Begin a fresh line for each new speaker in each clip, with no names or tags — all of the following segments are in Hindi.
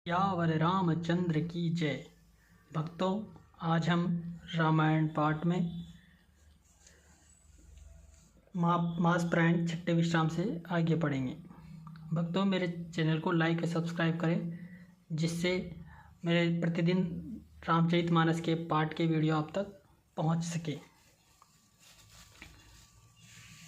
यावर रामचंद्र की जय। भक्तों, आज हम रामायण पाठ में मास प्राण छठे विश्राम से आगे पढ़ेंगे। भक्तों, मेरे चैनल को लाइक और सब्सक्राइब करें, जिससे मेरे प्रतिदिन रामचरितमानस के पाठ के वीडियो आप तक पहुंच सके।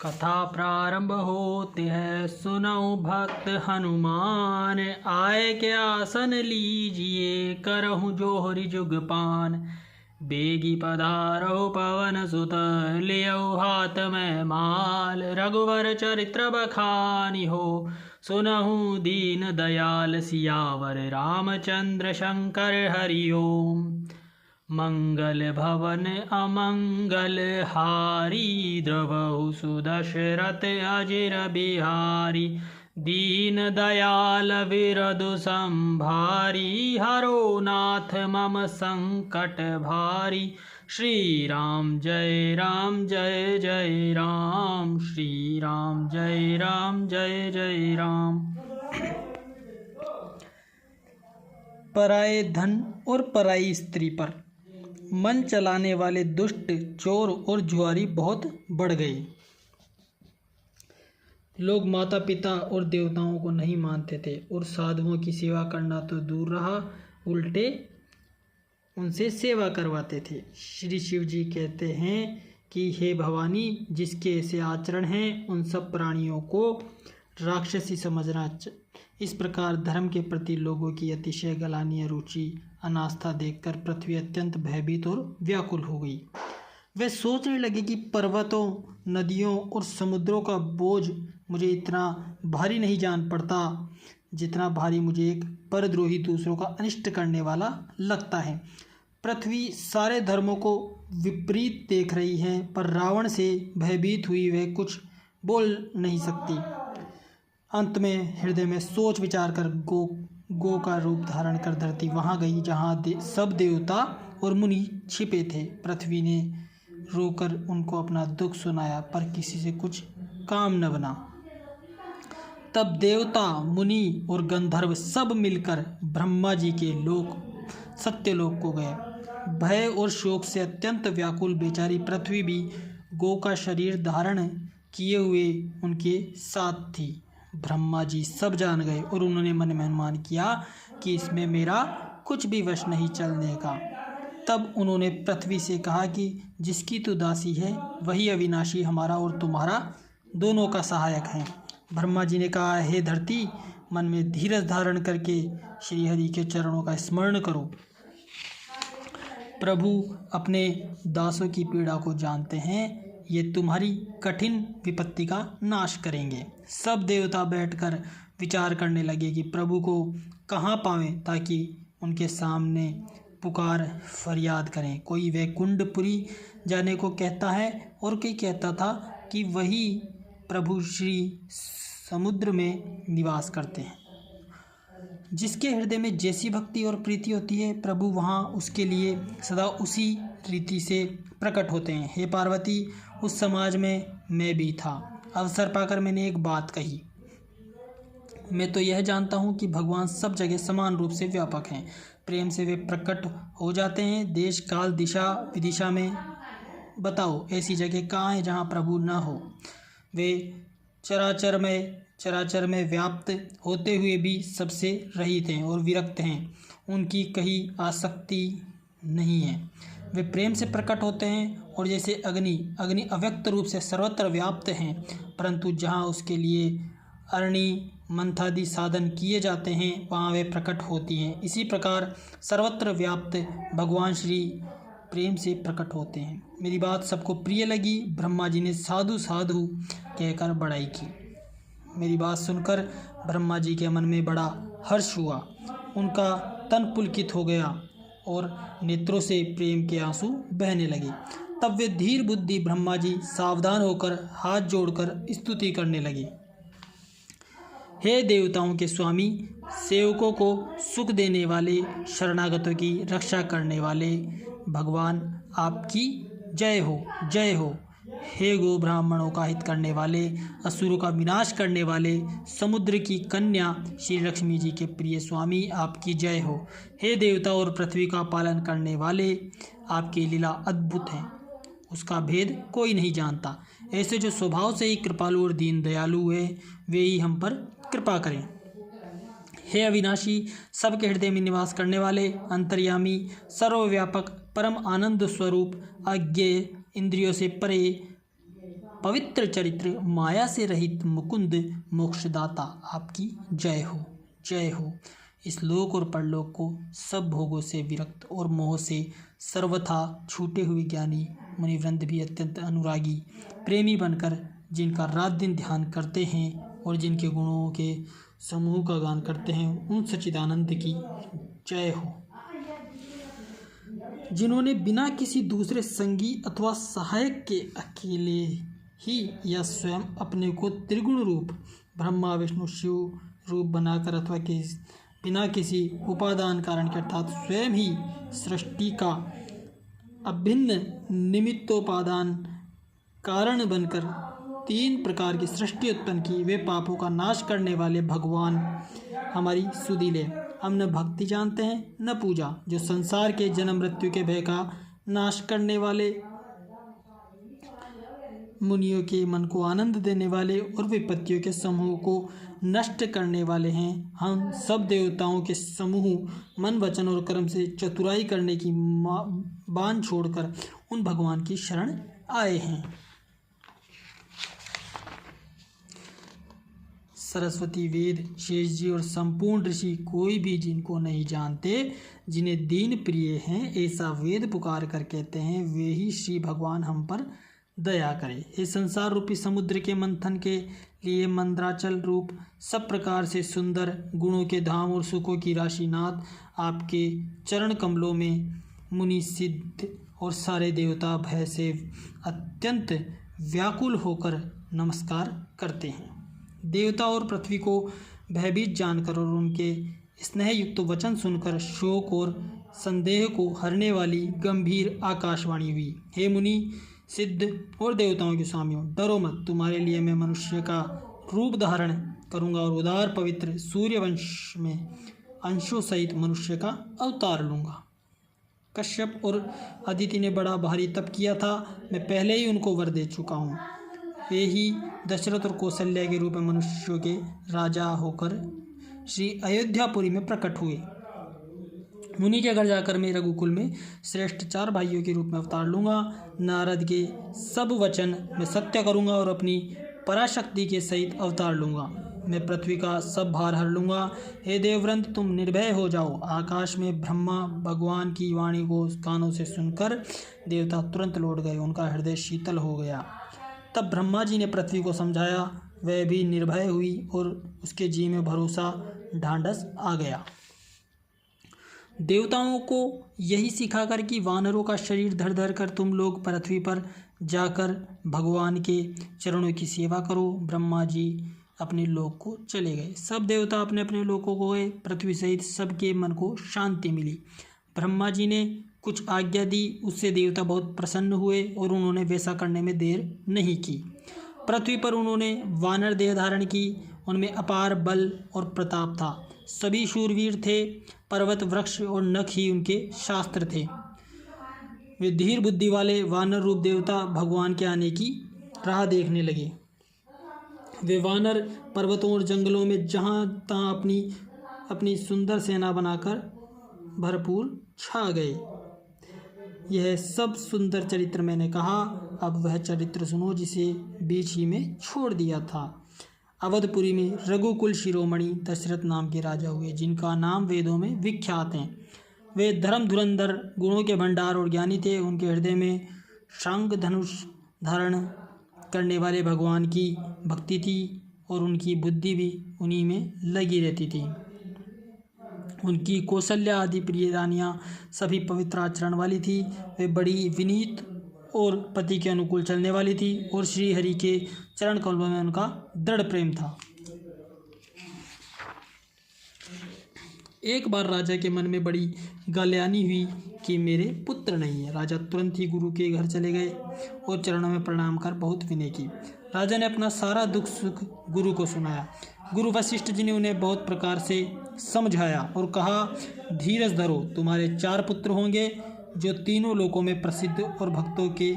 कथा प्रारंभ होते है, सुनो भक्त हनुमान, आए के आसन लीजिए, करहूँ जोहरि जुगपान। बेगी पधारो पवन सुत, लियो हाथ में माल, रघुवर चरित्र बखानी हो, सुनहु दीन दयाल, सियावर रामचंद्र शंकर हरि ओम। मंगल भवन अमंगल हारी, द्रवहु सुदशरथ अजिर बिहारी। दीन दयाल विरधु संभारी, हरो नाथ मम संकट भारी। श्री राम जय राम जय जय राम, श्री राम जय राम जय जय राम। पराये धन और पराई स्त्री पर मन चलाने वाले दुष्ट, चोर और जुआरी बहुत बढ़ गए। लोग माता पिता और देवताओं को नहीं मानते थे और साधुओं की सेवा करना तो दूर रहा, उल्टे उनसे सेवा करवाते थे। श्री शिव जी कहते हैं कि हे भवानी, जिसके ऐसे आचरण हैं उन सब प्राणियों को राक्षसी समझना। इस प्रकार धर्म के प्रति लोगों की अतिशय गलानीय रुचि, अनास्था देखकर पृथ्वी अत्यंत भयभीत और व्याकुल हो गई। वे सोचने लगे कि पर्वतों, नदियों और समुद्रों का बोझ मुझे इतना भारी नहीं जान पड़ता, जितना भारी मुझे एक परद्रोही दूसरों का अनिष्ट करने वाला लगता है। पृथ्वी सारे धर्मों को विपरीत देख रही है, पर रावण से भयभीत हुई वह कुछ बोल नहीं सकती। अंत में हृदय में सोच विचार कर गो का रूप धारण कर धरती वहाँ गई जहाँ सब देवता और मुनि छिपे थे। पृथ्वी ने रोकर उनको अपना दुख सुनाया, पर किसी से कुछ काम न बना। तब देवता, मुनि और गंधर्व सब मिलकर ब्रह्मा जी के लोक सत्यलोक को गए। भय और शोक से अत्यंत व्याकुल बेचारी पृथ्वी भी गो का शरीर धारण किए हुए उनके साथ थी। ब्रह्मा जी सब जान गए और उन्होंने मन में अनुमान किया कि इसमें मेरा कुछ भी वश नहीं चलने का। तब उन्होंने पृथ्वी से कहा कि जिसकी तू दासी है वही अविनाशी हमारा और तुम्हारा दोनों का सहायक है। ब्रह्मा जी ने कहा, हे धरती, मन में धीरज धारण करके श्री हरि के चरणों का स्मरण करो। प्रभु अपने दासों की पीड़ा को जानते हैं, ये तुम्हारी कठिन विपत्ति का नाश करेंगे। सब देवता बैठकर विचार करने लगे कि प्रभु को कहाँ पावें ताकि उनके सामने पुकार फरियाद करें। कोई वैकुंठपुरी जाने को कहता है और कोई कहता था कि वही प्रभु श्री समुद्र में निवास करते हैं। जिसके हृदय में जैसी भक्ति और प्रीति होती है, प्रभु वहाँ उसके लिए सदा उसी रीति से प्रकट होते हैं। हे पार्वती, उस समाज में मैं भी था। अवसर पाकर मैंने एक बात कही, मैं तो यह जानता हूँ कि भगवान सब जगह समान रूप से व्यापक हैं। प्रेम से वे प्रकट हो जाते हैं। देश काल दिशा विदिशा में बताओ ऐसी जगह कहाँ है जहाँ प्रभु न हो। वे चराचर में व्याप्त होते हुए भी सबसे रहित हैं और विरक्त हैं। उनकी कहीं आसक्ति नहीं है। वे प्रेम से प्रकट होते हैं और जैसे अग्नि अव्यक्त रूप से सर्वत्र व्याप्त हैं, परंतु जहाँ उसके लिए अरणि मंथादि साधन किए जाते हैं वहाँ वे प्रकट होती हैं। इसी प्रकार सर्वत्र व्याप्त भगवान श्री प्रेम से प्रकट होते हैं। मेरी बात सबको प्रिय लगी। ब्रह्मा जी ने साधु साधु कहकर बड़ाई की। मेरी बात सुनकर ब्रह्मा जी के मन में बड़ा हर्ष हुआ। उनका तन पुलकित हो गया और नेत्रों से प्रेम के आंसू बहने लगे। तब वे धीर बुद्धि ब्रह्मा जी सावधान होकर हाथ जोड़कर स्तुति करने लगे। हे देवताओं के स्वामी, सेवकों को सुख देने वाले, शरणागतों की रक्षा करने वाले भगवान, आपकी जय हो, जय हो। हे गो ब्राह्मणों का हित करने वाले, असुरों का विनाश करने वाले, समुद्र की कन्या श्री लक्ष्मी जी के प्रिय स्वामी, आपकी जय हो। हे देवता और पृथ्वी का पालन करने वाले, आपकी लीला अद्भुत है, उसका भेद कोई नहीं जानता। ऐसे जो स्वभाव से ही कृपालु और दीन दयालु है, वे ही हम पर कृपा करें। हे अविनाशी, सबके हृदय में निवास करने वाले, अंतर्यामी, सर्वव्यापक, परम आनंद स्वरूप, अज्ञेय, इंद्रियों से परे, पवित्र चरित्र, माया से रहित मुकुंद, मोक्षदाता, आपकी जय हो, जय हो। इस लोक और परलोक को सब भोगों से विरक्त और मोह से सर्वथा छूटे हुए ज्ञानी मुनिवृंद भी अत्यंत अनुरागी प्रेमी बनकर जिनका रात दिन ध्यान करते हैं और जिनके गुणों के समूह का गान करते हैं, उन सच्चिदानंद की जय हो। जिन्होंने बिना किसी दूसरे संगी अथवा सहायक के अकेले ही या स्वयं अपने को त्रिगुण रूप ब्रह्मा विष्णु शिव रूप बनाकर अथवा बिना किसी उपादान कारण के अर्थात स्वयं ही सृष्टि का अभिन्न निमित्तोपादान कारण बनकर 3 प्रकार की सृष्टि उत्पन्न की, वे पापों का नाश करने वाले भगवान हमारी सुधीले। हम न भक्ति जानते हैं न पूजा, जो संसार के जन्म मृत्यु के भय का नाश करने वाले, मुनियों के मन को आनंद देने वाले और विपत्तियों के समूह को नष्ट करने वाले हैं। हम सब देवताओं के समूह मन वचन और कर्म से चतुराई करने की बान छोड़कर उन भगवान की शरण आए हैं। सरस्वती, वेद, शेष जी और संपूर्ण ऋषि कोई भी जिनको नहीं जानते, जिन्हें दीन प्रिय हैं, ऐसा वेद पुकार कर कहते हैं, वे ही श्री भगवान हम पर दया करें। इस संसार रूपी समुद्र के मंथन के लिए मंद्राचल रूप सब प्रकार से सुंदर गुणों के धाम और सुखों की राशिनाथ, आपके चरण कमलों में मुनि सिद्ध और सारे देवता भय से अत्यंत व्याकुल होकर नमस्कार करते हैं। देवता और पृथ्वी को भयभीत जानकर और उनके स्नेह युक्त वचन सुनकर शोक और संदेह को हरने वाली गंभीर आकाशवाणी हुई। हे मुनि सिद्ध और देवताओं के स्वामियों, डरो मत, तुम्हारे लिए मैं मनुष्य का रूप धारण करूंगा और उदार पवित्र सूर्यवंश में अंशों सहित मनुष्य का अवतार लूँगा। कश्यप और अदिति ने बड़ा भारी तप किया था, मैं पहले ही उनको वर दे चुका हूँ। वे ही दशरथ और कौशल्या के रूप में मनुष्यों के राजा होकर श्री अयोध्यापुरी में प्रकट हुए। मुनि के घर जाकर मैं रघुकुल में श्रेष्ठ 4 भाइयों के रूप में अवतार लूँगा। नारद के सब वचन मैं सत्य करूँगा और अपनी पराशक्ति के सहित अवतार लूँगा। मैं पृथ्वी का सब भार हर लूँगा। हे देववृंद, तुम निर्भय हो जाओ। आकाश में ब्रह्मा भगवान की वाणी को कानों से सुनकर देवता तुरंत लौट गए, उनका हृदय शीतल हो गया। तब ब्रह्मा जी ने पृथ्वी को समझाया, वह भी निर्भय हुई और उसके जी में भरोसा ढांढस आ गया। देवताओं को यही सिखाकर कि वानरों का शरीर धर धर कर तुम लोग पृथ्वी पर जाकर भगवान के चरणों की सेवा करो, ब्रह्मा जी अपने लोक को चले गए। सब देवता अपने अपने लोकों को गए। पृथ्वी सहित सबके मन को शांति मिली। ब्रह्मा जी ने कुछ आज्ञा दी, उससे देवता बहुत प्रसन्न हुए और उन्होंने वैसा करने में देर नहीं की। पृथ्वी पर उन्होंने वानर देह धारण की। उनमें अपार बल और प्रताप था। सभी शूरवीर थे। पर्वत, वृक्ष और नख ही उनके शास्त्र थे। वे धीर बुद्धि वाले वानर रूप देवता भगवान के आने की राह देखने लगे। वे वानर पर्वतों और जंगलों में जहाँ तहाँ अपनी सुंदर सेना बनाकर भरपूर छा गए। यह सब सुंदर चरित्र मैंने कहा। अब वह चरित्र सुनो जिसे बीच ही में छोड़ दिया था। अवधपुरी में रघुकुल शिरोमणि दशरथ नाम के राजा हुए, जिनका नाम वेदों में विख्यात है। वे धर्म धुरंधर, गुणों के भंडार और ज्ञानी थे। उनके हृदय में शंख धनुष धारण करने वाले भगवान की भक्ति थी और उनकी बुद्धि भी उन्हीं में लगी रहती थी। उनकी कौशल्या आदि प्रिय रानियाँ सभी पवित्र आचरण वाली थी। वे बड़ी विनीत और पति के अनुकूल चलने वाली थी और श्री हरि के चरण कमलों में उनका दृढ़ प्रेम था। एक बार राजा के मन में बड़ी गलियानी हुई कि मेरे पुत्र नहीं है। राजा तुरंत ही गुरु के घर चले गए और चरणों में प्रणाम कर बहुत विनय की। राजा ने अपना सारा दुख सुख गुरु को सुनाया। गुरु वशिष्ठ जी ने उन्हें बहुत प्रकार से समझाया और कहा, धीरज धरो, तुम्हारे 4 पुत्र होंगे जो तीनों लोकों में प्रसिद्ध और भक्तों के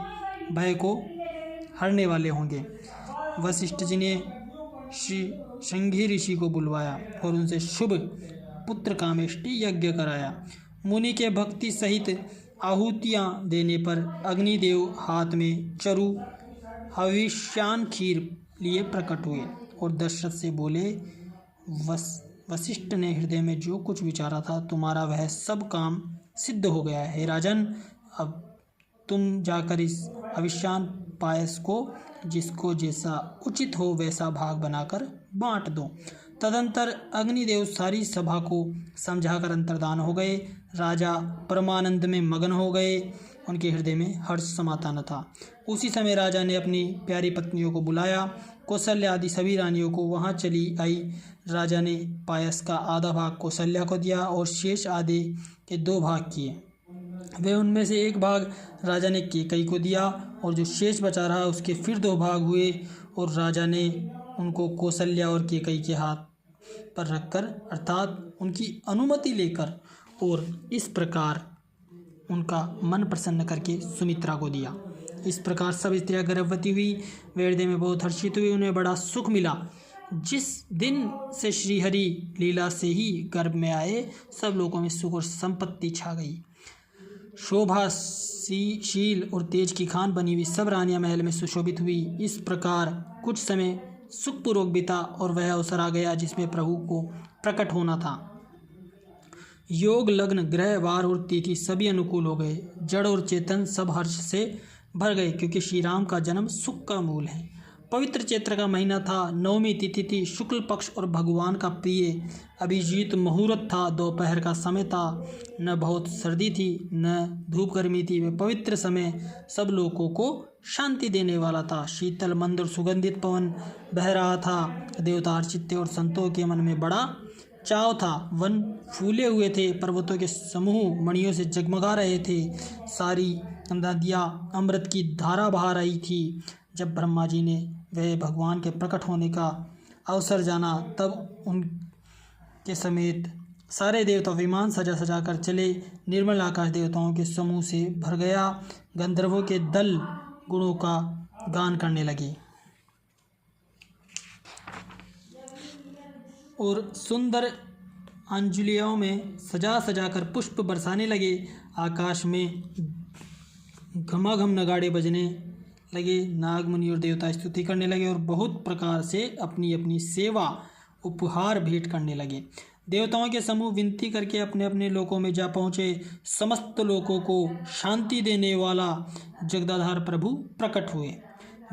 भय को हरने वाले होंगे। वशिष्ठ जी ने श्री श्रृंगी ऋषि को बुलवाया और उनसे शुभ पुत्र कामेष्टि यज्ञ कराया। मुनि के भक्ति सहित आहुतियाँ देने पर अग्निदेव हाथ में चरु हविष्यान खीर लिए प्रकट हुए और दशरथ से बोले, वशिष्ठ ने हृदय में जो कुछ विचारा था तुम्हारा वह सब काम सिद्ध हो गया है। हे राजन, अब तुम जाकर इस हविष्यान पायस को जिसको जैसा उचित हो वैसा भाग बनाकर बांट दो। तदंतर अग्निदेव सारी सभा को समझाकर अंतर्धान हो गए। राजा परमानंद में मगन हो गए, उनके हृदय में हर्ष समाता न था। उसी समय राजा ने अपनी प्यारी पत्नियों को बुलाया। कौशल्या आदि सभी रानियों को वहां चली आई। राजा ने पायस का आधा भाग कौशल्या को दिया और शेष आधे के 2 भाग किए। वे उनमें से एक भाग राजा ने केकई को दिया और जो शेष बचा रहा उसके फिर 2 भाग हुए और राजा ने उनको कौशल्या और केकई के हाथ पर रखकर अर्थात उनकी अनुमति लेकर और इस प्रकार उनका मन प्रसन्न करके सुमित्रा को दिया। इस प्रकार सब स्त्रियां गर्भवती हुई। वे हृदय में बहुत हर्षित हुई, उन्हें बड़ा सुख मिला। जिस दिन से श्रीहरि लीला से ही गर्भ में आए, सब लोगों में सुख और संपत्ति छा गई। शोभाशील और तेज की खान बनी हुई सब रानियां महल में सुशोभित हुई। इस प्रकार कुछ समय सुखपूर्वक बीता और वह अवसर आ गया जिसमें प्रभु को प्रकट होना था। योग, लग्न, ग्रह, वार और तिथि सभी अनुकूल हो गए। जड़ और चेतन सब हर्ष से भर गए क्योंकि श्री राम का जन्म सुख का मूल है। पवित्र चैत्र का महीना था। 9वीं तिथि थी, शुक्ल पक्ष और भगवान का प्रिय अभिजीत मुहूर्त था। दोपहर का समय था, न बहुत सर्दी थी न धूप गर्मी थी। वे पवित्र समय सब लोगों को शांति देने वाला था। शीतल मंद और सुगंधित पवन बह रहा था। देवता हर्षित थे और संतों के मन में बड़ा चाव था। वन फूले हुए थे, पर्वतों के समूह मणियों से जगमगा रहे थे। सारी नदियाँ अमृत की धारा बहा रही थी। जब ब्रह्मा जी ने वह भगवान के प्रकट होने का अवसर जाना, तब उनके समेत सारे देवता विमान सजा सजा कर चले। निर्मल आकाश देवताओं के समूह से भर गया। गंधर्वों के दल गुणों का गान करने लगे और सुंदर अंजुलियों में सजा सजा कर पुष्प बरसाने लगे। आकाश में घमाघम नगाड़े बजने लगे। नागमुनि और देवता स्तुति करने लगे और बहुत प्रकार से अपनी अपनी सेवा उपहार भेंट करने लगे। देवताओं के समूह विनती करके अपने अपने लोकों में जा पहुँचे। समस्त लोकों को शांति देने वाला जगदाधार प्रभु प्रकट हुए।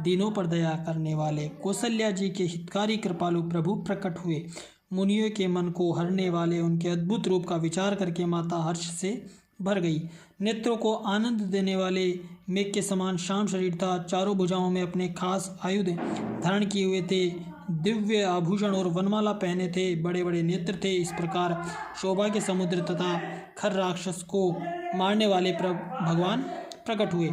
दीनों पर दया करने वाले कौशल्या जी के हितकारी कृपालु प्रभु प्रकट हुए। मुनियों के मन को हरने वाले उनके अद्भुत रूप का विचार करके माता हर्ष से भर गई। नेत्रों को आनंद देने वाले मेघ के समान श्याम शरीर था। चारों भुजाओं में अपने खास आयुध धारण किए हुए थे। दिव्य आभूषण और वनमाला पहने थे। बड़े बड़े नेत्र थे। इस प्रकार शोभा के समुद्र तथा खर राक्षस को मारने वाले भगवान प्रकट हुए।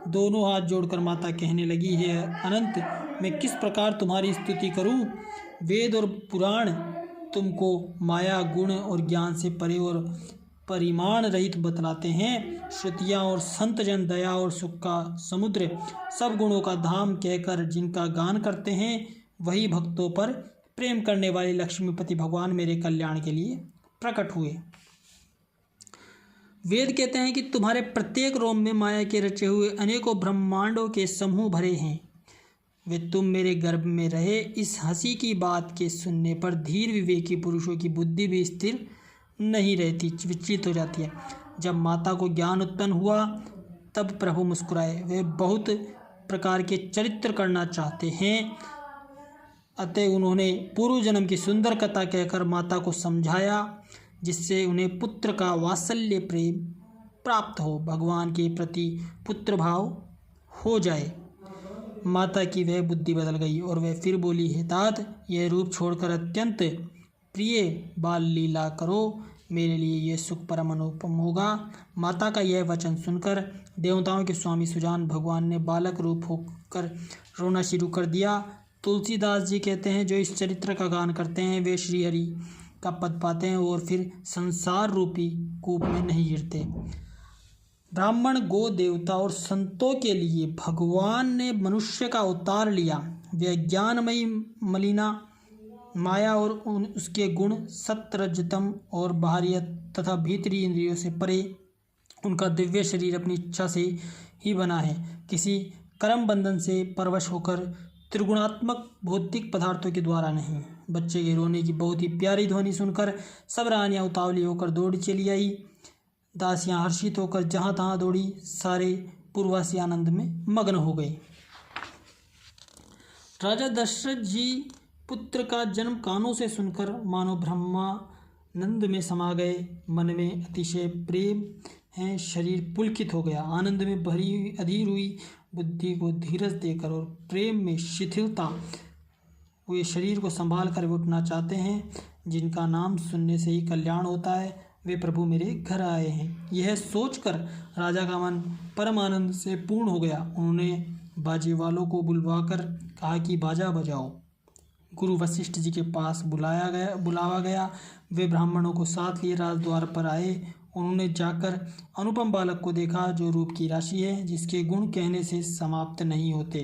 दोनों हाथ जोड़कर माता कहने लगी, हे अनंत, मैं किस प्रकार तुम्हारी स्तुति करूं? वेद और पुराण तुमको माया, गुण और ज्ञान से परे और परिमाण रहित बतलाते हैं। श्रुतियाँ और संत जन दया और सुख का समुद्र, सब गुणों का धाम कहकर जिनका गान करते हैं, वही भक्तों पर प्रेम करने वाले लक्ष्मीपति भगवान मेरे कल्याण के लिए प्रकट हुए। वेद कहते हैं कि तुम्हारे प्रत्येक रोम में माया के रचे हुए अनेकों ब्रह्मांडों के समूह भरे हैं। वे तुम मेरे गर्भ में रहे। इस हंसी की बात के सुनने पर धीर विवेकी पुरुषों की बुद्धि भी स्थिर नहीं रहती, विचलित हो जाती है। जब माता को ज्ञान उत्पन्न हुआ तब प्रभु मुस्कुराए। वे बहुत प्रकार के चरित्र करना चाहते हैं, अतः उन्होंने पूर्व जन्म की सुंदर कथा कहकर माता को समझाया, जिससे उन्हें पुत्र का वात्सल्य प्रेम प्राप्त हो, भगवान के प्रति पुत्र भाव हो जाए। माता की वह बुद्धि बदल गई और वह फिर बोली, हे तात, यह रूप छोड़कर अत्यंत प्रिय बाल लीला करो। मेरे लिए यह सुख परम अनुपम होगा। माता का यह वचन सुनकर देवताओं के स्वामी सुजान भगवान ने बालक रूप होकर रोना शुरू कर दिया। तुलसीदास जी कहते हैं, जो इस चरित्र का गान करते हैं वे श्री हरि का पद पाते हैं और फिर संसार रूपी कूप में नहीं गिरते। ब्राह्मण, गो, देवता और संतों के लिए भगवान ने मनुष्य का अवतार लिया। वे ज्ञानमयी मलिना माया और उसके गुण सत्य, रजतम और बाहरी तथा भीतरी इंद्रियों से परे उनका दिव्य शरीर अपनी इच्छा से ही बना है। किसी कर्म बंधन से परवश होकर त्रिगुणात्मक भौतिक पदार्थों के द्वारा नहीं। बच्चे के रोने की बहुत ही प्यारी ध्वनि सुनकर सब रानियां उतावली होकर दौड़ी चली आई। दासियां हर्षित होकर जहां तहां दौड़ी। सारे पूर्ववासी आनंद में मग्न हो गए। राजा दशरथ जी पुत्र का जन्म कानों से सुनकर मानो ब्रह्मानंद में समा गए। मन में अतिशय प्रेम है, शरीर पुलकित हो गया। आनंद में भरी हुई अधीर हुई बुद्धि को धीरज देकर और प्रेम में शिथिलता हुए शरीर को संभाल कर उठना चाहते हैं। जिनका नाम सुनने से ही कल्याण होता है, वे प्रभु मेरे घर आए हैं। यह सोचकर राजा का मन परम आनंद से पूर्ण हो गया। उन्होंने बाजे वालों को बुलवाकर कहा कि बाजा बजाओ। गुरु वशिष्ठ जी के पास बुलावा गया। वे ब्राह्मणों को साथ लिए राजद्वार पर आए। उन्होंने जाकर अनुपम बालक को देखा, जो रूप की राशि है, जिसके गुण कहने से समाप्त नहीं होते।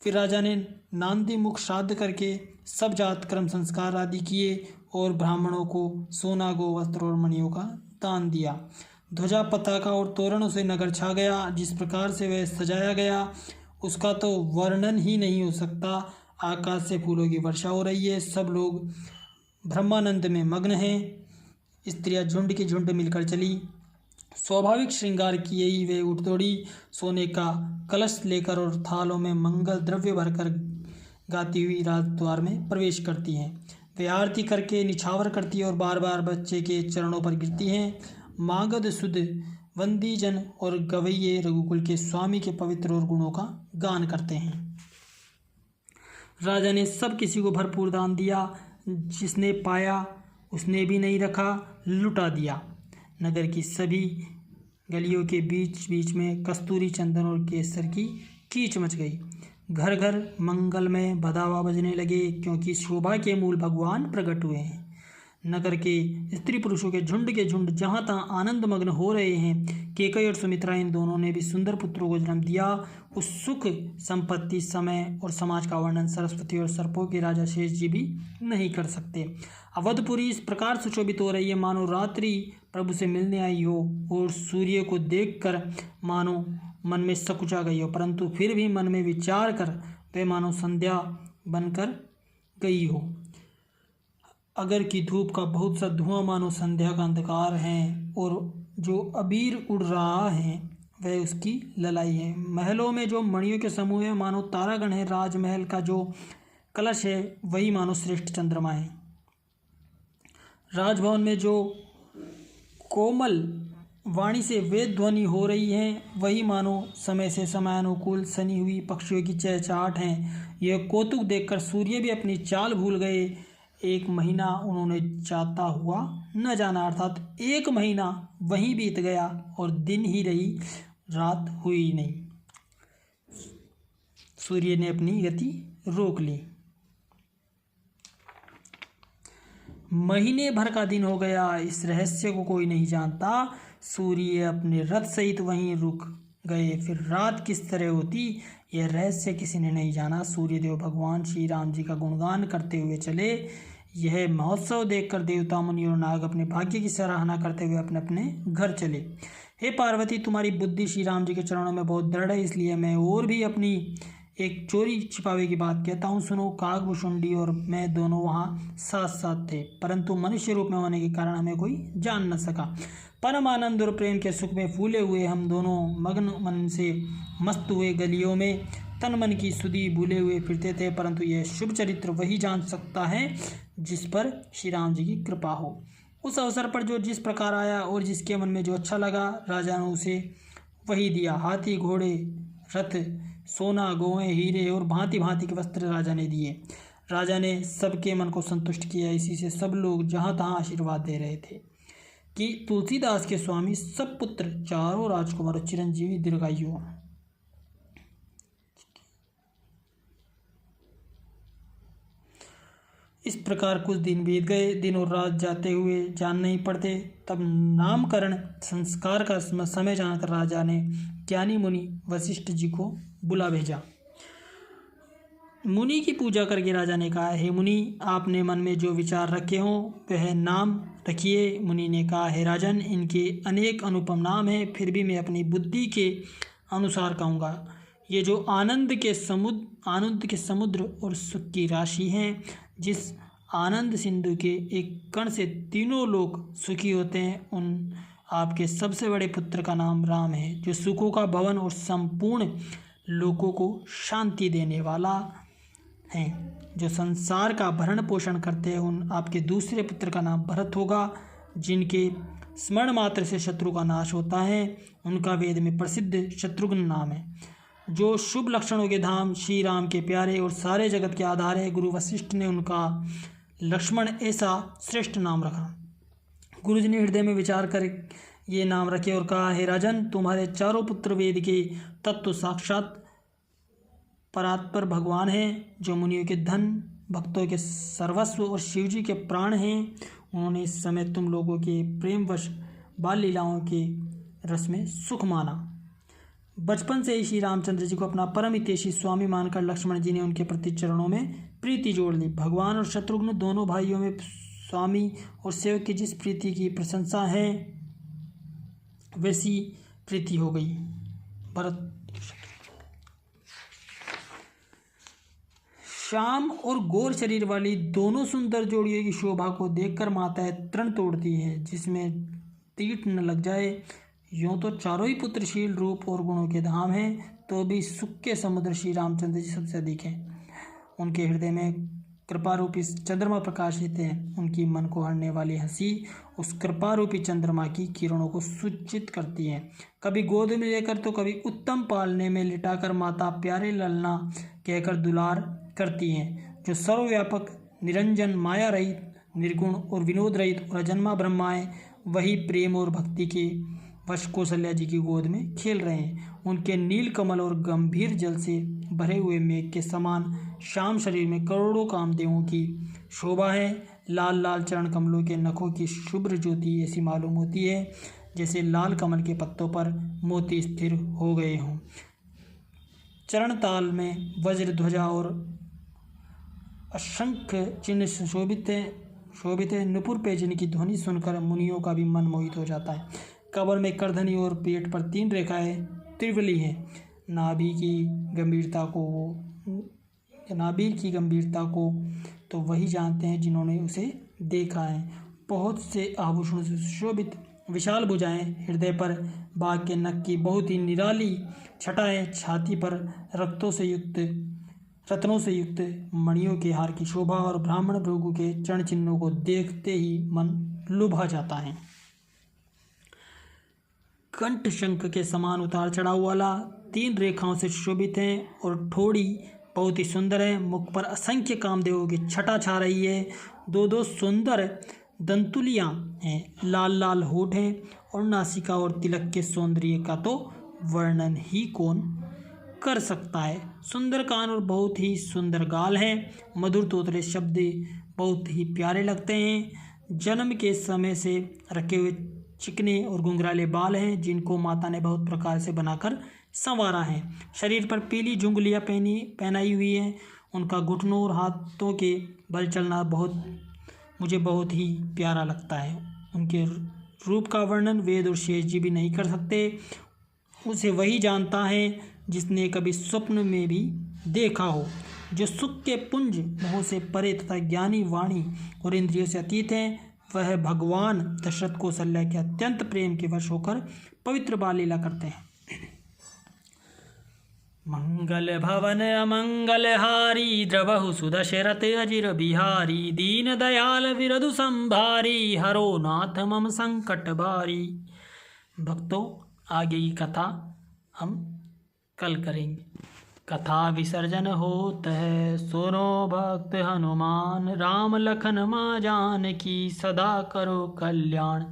फिर राजा ने नांदी मुख श्राद्ध करके सब जात कर्म संस्कार आदि किए और ब्राह्मणों को सोना, गो, वस्त्र और मणियों का दान दिया। ध्वजा, पताका और तोरणों से नगर छा गया। जिस प्रकार से वह सजाया गया उसका तो वर्णन ही नहीं हो सकता। आकाश से फूलों की वर्षा हो रही है। सब लोग ब्रह्मानंद में मग्न हैं। स्त्रियां झुंड की झुंड मिलकर चली। स्वाभाविक श्रृंगार किए ही वे उठ दौड़ी। सोने का कलश लेकर और थालों में मंगल द्रव्य भरकर गाती हुई राजद्वार में प्रवेश करती हैं। वे आरती करके निछावर करती है और बार बार बच्चे के चरणों पर गिरती हैं। मागध, सुध, वंदी जन और गवैये रघुकुल के स्वामी के पवित्र और गुणों का गान करते हैं। राजा ने सब किसी को भरपूर दान दिया। जिसने पाया उसने भी नहीं रखा, लुटा दिया। नगर की सभी गलियों के बीच बीच में कस्तूरी, चंदन और केसर की कीच मच गई। घर घर मंगल में बधावा बजने लगे, क्योंकि शोभा के मूल भगवान प्रकट हुए हैं। नगर के स्त्री पुरुषों के झुंड जहाँ तहाँ आनंद मग्न हो रहे हैं। केकई और सुमित्रा इन दोनों ने भी सुंदर पुत्रों को जन्म दिया। उस सुख, संपत्ति, समय और समाज का वर्णन सरस्वती और सर्पों के राजा शेष जी भी नहीं कर सकते। अवधपुरी इस प्रकार सुशोभित हो रही है मानो रात्रि प्रभु से मिलने आई हो, और सूर्य को देखकर मानो मन में सकुचा गई हो, परंतु फिर भी मन में विचार कर वे मानो संध्या बनकर गई हो। अगर की धूप का बहुत सा धुआं मानो संध्या का अंधकार है, और जो अबीर उड़ रहा है वह उसकी ललाई है। महलों में जो मणियों के समूह है मानो तारागण है। राजमहल का जो कलश है वही मानो श्रेष्ठ चंद्रमा है। राजभवन में जो कोमल वाणी से वेद ध्वनि हो रही है वही मानो समय से समानुकूल सनी हुई पक्षियों की चहचहाट है। यह कौतुक देखकर सूर्य भी अपनी चाल भूल गए। एक महीना उन्होंने जाता हुआ न जाना, अर्थात एक महीना वहीं बीत गया और दिन ही रही, रात हुई नहीं। सूर्य ने अपनी गति रोक ली। महीने भर का दिन हो गया। इस रहस्य को कोई नहीं जानता। सूर्य अपने रथ सहित वहीं रुक गए। फिर रात किस तरह होती यह रहस्य किसी ने नहीं जाना। सूर्यदेव भगवान श्री राम जी का गुणगान करते हुए चले। यह महोत्सव देखकर देवता, मुनि और नाग अपने भाग्य की सराहना करते हुए अपने अपने घर चले। हे पार्वती, तुम्हारी बुद्धि श्री राम जी के चरणों में बहुत दृढ़ है, इसलिए मैं और भी अपनी एक चोरी छिपावे की बात कहता हूँ, सुनो। कागभुषुंडी और मैं दोनों वहाँ साथ साथ थे, परंतु मनुष्य रूप में होने के कारण हमें कोई जान न सका। परम आनंद और प्रेम के सुख में फूले हुए हम दोनों मग्न मन से मस्त हुए गलियों में तन मन की सुधि भूले हुए फिरते थे, परंतु यह शुभ चरित्र वही जान सकता है जिस पर श्री राम जी की कृपा हो। उस अवसर पर जो जिस प्रकार आया और जिसके मन में जो अच्छा लगा, राजा ने उसे वही दिया। हाथी, घोड़े, रथ, सोना, गौएं, हीरे और भांति भांति के वस्त्र राजा ने दिए। राजा ने सबके मन को संतुष्ट किया। इसी से सब लोग जहाँ तहाँ आशीर्वाद दे रहे थे। कि तुलसीदास के स्वामी सब पुत्र चारों राजकुमार चिरंजीवी दीर्घायु हों। इस प्रकार कुछ दिन बीत गए। दिन और रात जाते हुए जान नहीं पड़ते। तब नामकरण संस्कार का समय जानकर राजा ने ज्ञानी मुनि वशिष्ठ जी को बुला भेजा। मुनि की पूजा करके राजा ने कहा, हे मुनि, आपने मन में जो विचार रखे हों वह नाम रखिए। मुनि ने कहा, हे राजन, इनके अनेक अनुपम नाम हैं, फिर भी मैं अपनी बुद्धि के अनुसार कहूँगा। ये जो आनंद के समुद्र और सुख की राशि हैं, जिस आनंद सिंधु के एक कण से तीनों लोग सुखी होते हैं, उन आपके सबसे बड़े पुत्र का नाम राम है, जो सुखों का भवन और संपूर्ण लोगों को शांति देने वाला है। जो संसार का भरण पोषण करते हैं, उन आपके दूसरे पुत्र का नाम भरत होगा, जिनके स्मरण मात्र से शत्रु का नाश होता है। उनका वेद में प्रसिद्ध शत्रुघ्न नाम है। जो शुभ लक्षणों के धाम श्री राम के प्यारे और सारे जगत के आधार है, गुरु वशिष्ठ ने उनका लक्ष्मण ऐसा श्रेष्ठ नाम रखा। गुरु जी ने हृदय में विचार कर ये नाम रखे और कहा, हे राजन, तुम्हारे चारों पुत्र वेद के तत्व साक्षात परात्पर भगवान हैं, जो मुनियों के धन, भक्तों के सर्वस्व और शिव जी के प्राण हैं। उन्होंने इस समय तुम लोगों के प्रेमवश बाल लीलाओं के रस में सुख माना। बचपन से ही श्री रामचंद्र जी को अपना परम हितैषी स्वामी मानकर लक्ष्मण जी ने उनके प्रति चरणों में प्रीति जोड़ ली। भगवान और शत्रुघ्न दोनों भाइयों में स्वामी और सेवक की जिस प्रीति की प्रशंसा है, वैसी प्रीति हो गई। भरत श्याम और गोर शरीर वाली दोनों सुंदर जोड़ियों की शोभा को देखकर माताएं तृण तोड़ती है, जिसमें तीट न लग जाए। यूँ तो चारों ही पुत्र शील, रूप और गुणों के धाम हैं, तो भी सुख के समुद्र श्री रामचंद्र जी सबसे अधिक हैं। उनके हृदय में कृपा रूपी चंद्रमा प्रकाशित है। उनकी मन को हरने वाली हंसी उस कृपा रूपी चंद्रमा की किरणों को सूचित करती है। कभी गोद में लेकर तो कभी उत्तम पालने में लिटाकर माता प्यारे ललना कहकर दुलार करती हैं। जो सर्वव्यापक, निरंजन, माया रहित, निर्गुण और विनोद रहित और अजन्मा ब्रह्मा है, वही प्रेम और भक्ति के वश कौशल्या जी की गोद में खेल रहे हैं। उनके नील कमल और गंभीर जल से भरे हुए मेघ के समान श्याम शरीर में करोड़ों कामदेवों की शोभा है। लाल लाल चरण कमलों के नखों की शुभ्र ज्योति ऐसी मालूम होती है जैसे लाल कमल के पत्तों पर मोती स्थिर हो गए हों। चरण ताल में वज्र ध्वजा और असंख्य चिन्ह शोभित है। नुपुर पैजनी की ध्वनि सुनकर मुनियों का भी मन मोहित हो जाता है। कबर में करधनी और पेट पर 3 रेखाएं त्रिवली हैं। नाभि की गंभीरता को तो वही जानते हैं जिन्होंने उसे देखा है। बहुत से आभूषणों से सुशोभित विशाल भुजाएं, हृदय पर बाघ के नख की बहुत ही निराली छटाएं, छाती पर रत्नों से युक्त मणियों के हार की शोभा और ब्राह्मण भृगु के चरण चिन्हों को देखते ही मन लुभा जाता है। कंठ शंख के समान उतार चढ़ाव वाला 3 रेखाओं से शोभित है और ठोड़ी बहुत ही सुंदर है। मुख पर असंख्य कामदेवों की छटा छा रही है। 2 सुंदर दंतुलियां हैं, लाल लाल होठ हैं और नासिका और तिलक के सौंदर्य का तो वर्णन ही कौन कर सकता है। सुंदर कान और बहुत ही सुंदर गाल हैं। मधुर तोतले शब्द बहुत ही प्यारे लगते हैं। जन्म के समय से रखे हुए चिकने और घुंघराले बाल हैं, जिनको माता ने बहुत प्रकार से बनाकर संवारा है। शरीर पर पीली झुंगलियाँ पहनाई हुई हैं। उनका घुटनों और हाथों के बल चलना मुझे बहुत ही प्यारा लगता है। उनके रूप का वर्णन वेद और शेष जी भी नहीं कर सकते। उसे वही जानता है जिसने कभी स्वप्न में भी देखा हो। जो सुख के पुंज मोह से परे तथा ज्ञानी वाणी और इंद्रियों से अतीत हैं, वह भगवान दशरथ कौशल्या के अत्यंत प्रेम के वश होकर पवित्र बाल लीला करते हैं। मंगल भवन अमंगल हारी, द्रवहु सुदशरथ अजिर बिहारी, दीन दयाल विरधु संभारी, हरो नाथ मम संकट भारी। भक्तों, आगे की कथा हम कल करेंगे। कथा विसर्जन होत है, सुनो भक्त हनुमान, राम लखन मां जानकी, सदा करो कल्याण।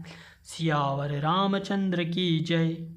सियावर रामचंद्र की जय।